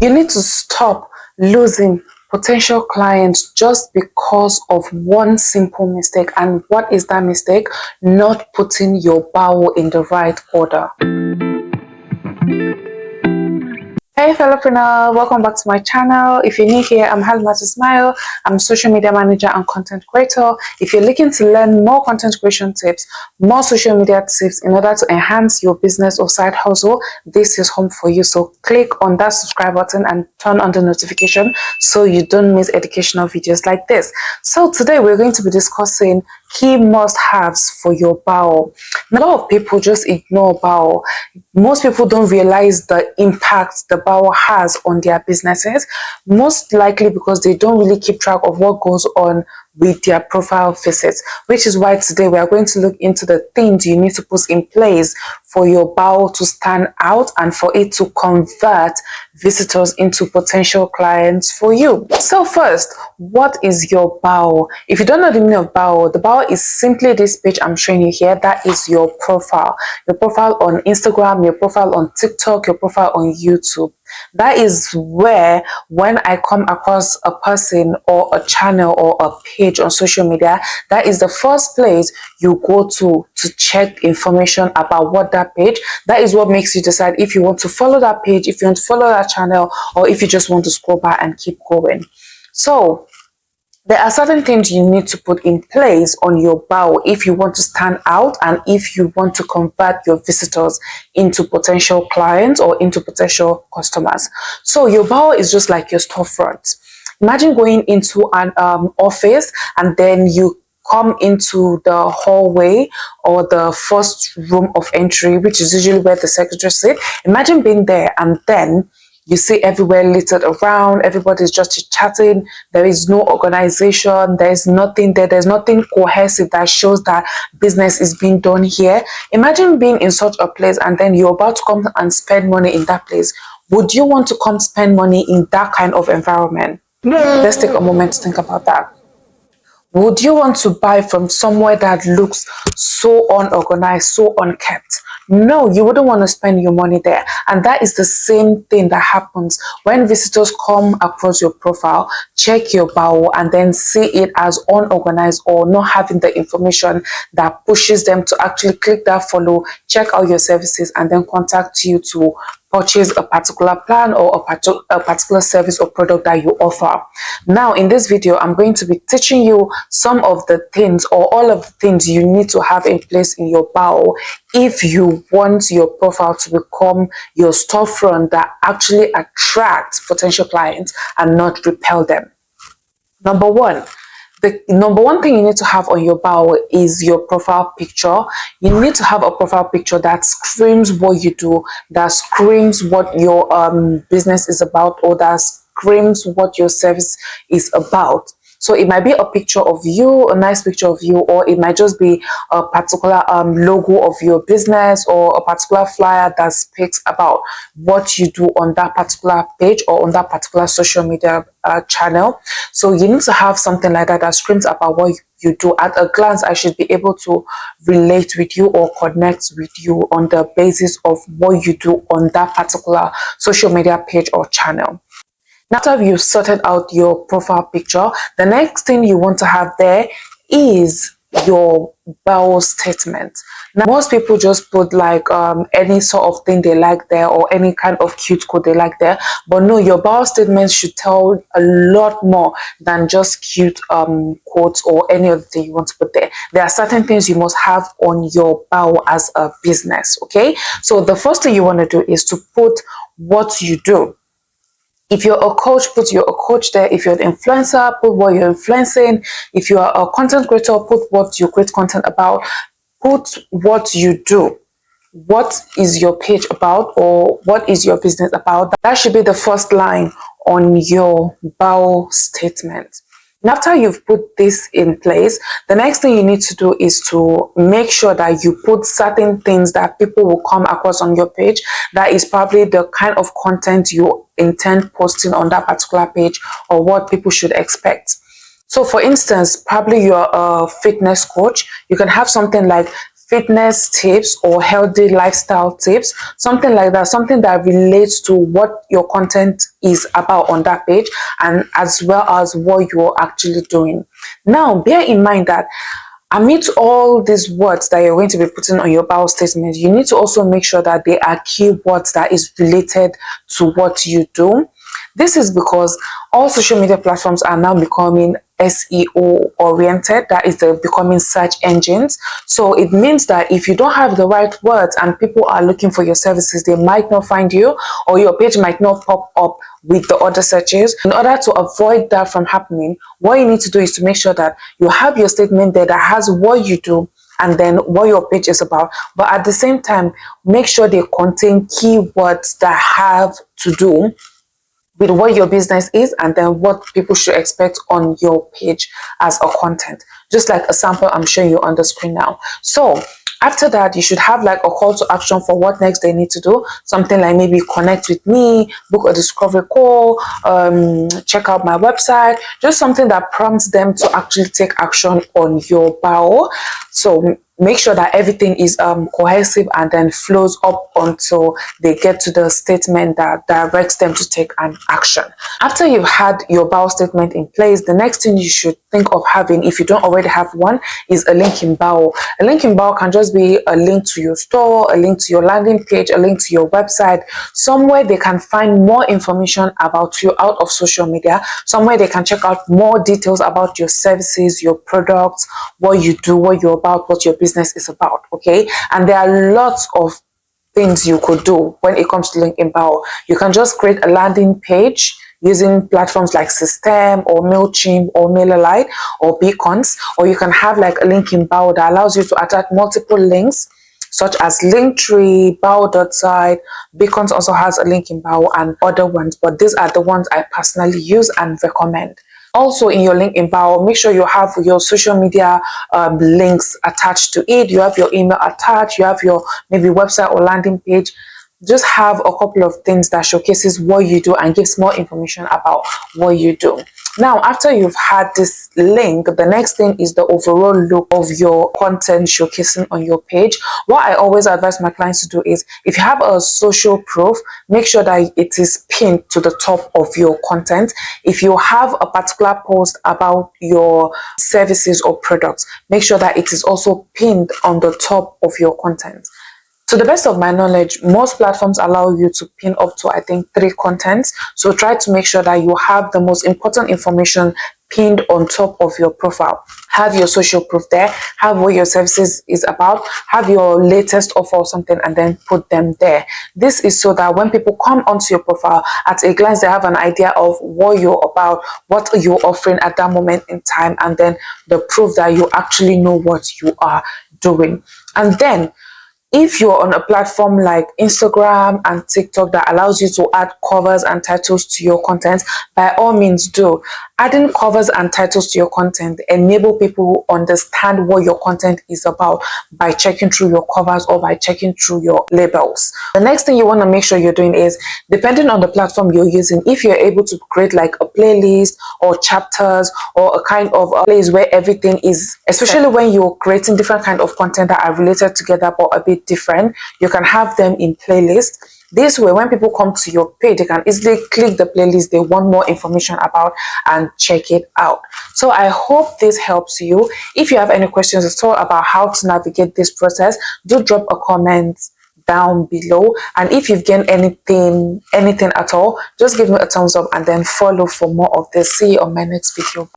You need to stop losing potential clients just because of one simple mistake. And what is that mistake? Not putting your bio in the right order. Hey fellowpreneur, welcome back to my channel. If you're new here, I'm Halimatu Smile. I'm social media manager and content creator. If you're looking to learn more content creation tips, more social media tips in order to enhance your business or side hustle, this is home for you. So click on that subscribe button and turn on the notification so you don't miss educational videos like this. So today we're going to be discussing key must-haves for your bio. A lot of people just ignore bio. Most people don't realize the impact the bio has on their businesses, most likely because they don't really keep track of what goes on with their profile visits, which is why today we are going to look into the things you need to put in place for your bio to stand out and for it to convert visitors into potential clients for you. So first, what is your bio? If you don't know the meaning of bio, the bio is simply this page I'm showing you here. That is your profile. Your profile on Instagram, your profile on TikTok, your profile on YouTube. That is where, when I come across a person or a channel or a page on social media, that is the first place you go to check information about what that page. That is what makes you decide if you want to follow that page, if you want to follow that channel, or if you just want to scroll by and keep going. So there are certain things you need to put in place on your bio if you want to stand out and if you want to convert your visitors into potential clients or into potential customers. So your bio is just like your storefront. Imagine going into an office and then you come into the hallway or the first room of entry, which is usually where the secretary sit. Imagine being there and then you see everywhere littered around, everybody's just chatting, there is no organization, there's nothing there, there's nothing cohesive that shows that business is being done here. Imagine being in such a place and then you're about to come and spend money in that place. Would you want to come spend money in that kind of environment? Let's take a moment to think about that. Would you want to buy from somewhere that looks so unorganized, so unkept? No, you wouldn't want to spend your money there. And that is the same thing that happens when visitors come across your profile, check your bio, and then see it as unorganized or not having the information that pushes them to actually click that follow, check out your services, and then contact you to purchase a particular plan or a particular service or product that you offer. Now, in this video, I'm going to be teaching you some of the things or all of the things you need to have in place in your bio if you want your profile to become your storefront that actually attracts potential clients and not repel them. Number one, the number one thing you need to have on your bio is your profile picture. You need to have a profile picture that screams what you do, that screams what your business is about, or that screams what your service is about. So it might be a picture of you, a nice picture of you, or it might just be a particular logo of your business or a particular flyer that speaks about what you do on that particular page or on that particular social media channel. So you need to have something like that that screams about what you do. At a glance, I should be able to relate with you or connect with you on the basis of what you do on that particular social media page or channel. Now, after you've sorted out your profile picture, the next thing you want to have there is your bio statement. Now, most people just put like any sort of thing they like there or any kind of cute code they like there. But no, your bio statement should tell a lot more than just cute quotes or any other thing you want to put there. There are certain things you must have on your bio as a business, okay? So the first thing you want to do is to put what you do. If you're a coach, put you're a coach there. If you're an influencer, put what you're influencing. If you are a content creator, put what you create content about. Put what you do. What is your page about, or what is your business about? That should be the first line on your bio statement. And after you've put this in place, the next thing you need to do is to make sure that you put certain things that people will come across on your page. That is probably the kind of content you intend posting on that particular page or what people should expect. So for instance, probably you're a fitness coach. You can have something like fitness tips or healthy lifestyle tips, something like that, something that relates to what your content is about on that page, and as well as what you're actually doing. Now, bear in mind that amidst all these words that you're going to be putting on your bio statement, you need to also make sure that they are keywords that is related to what you do. This is because all social media platforms are now becoming SEO oriented, that is, they're becoming search engines. So it means that if you don't have the right words and people are looking for your services, they might not find you, or your page might not pop up with the other searches. In order to avoid that from happening, what you need to do is to make sure that you have your statement there that has what you do and then what your page is about, but at the same time make sure they contain keywords that have to do with what your business is and then what people should expect on your page as a content, just like a sample I'm showing you on the screen now. So after that, you should have like a call to action for what next they need to do, something like maybe connect with me, book a discovery call, check out my website, just something that prompts them to actually take action on your bio. So make sure that everything is cohesive and then flows up until they get to the statement that directs them to take an action. After you've had your bio statement in place, the next thing you should think of having, if you don't already have one, is a link in bio. A link in bio can just be a link to your store, a link to your landing page, a link to your website, somewhere they can find more information about you out of social media, somewhere they can check out more details about your services, your products, what you do, what you're about, what your business is about. Okay, and there are lots of things you could do when it comes to link in bio. You can just create a landing page using platforms like System or MailChimp or MailerLite or Beacons, or you can have like a link in bio that allows you to attach multiple links such as Linktree, bio.site. Beacons also has a link in bio and other ones, but these are the ones I personally use and recommend. Also, in your link in bio, make sure you have your social media links attached to it. You have your email attached. You have your maybe website or landing page. Just have a couple of things that showcases what you do and gives more information about what you do. Now, after you've had this link, the next thing is the overall look of your content showcasing on your page. What I always advise my clients to do is, if you have a social proof, make sure that it is pinned to the top of your content. If you have a particular post about your services or products, make sure that it is also pinned on the top of your content. To the best of my knowledge, most platforms allow you to pin up to, I think, 3 contents. So try to make sure that you have the most important information pinned on top of your profile. Have your social proof there, have what your services is about, have your latest offer or something, and then put them there. This is so that when people come onto your profile, at a glance they have an idea of what you're about, what you're offering at that moment in time, and then the proof that you actually know what you are doing. And then if you're on a platform like Instagram and TikTok that allows you to add covers and titles to your content, by all means do. Adding covers and titles to your content enable people to understand what your content is about by checking through your covers or by checking through your labels. The next thing you want to make sure you're doing is, depending on the platform you're using, if you're able to create like a playlist or chapters or a kind of a place where everything is, especially when you're creating different kind of content that are related together but a bit different, you can have them in playlists. This way, when people come to your page, they can easily click the playlist they want more information about and check it out. So I hope this helps you. If you have any questions at all about how to navigate this process, do drop a comment down below. And if you've gained anything at all, just give me a thumbs up and then follow for more of this. See you on my next video.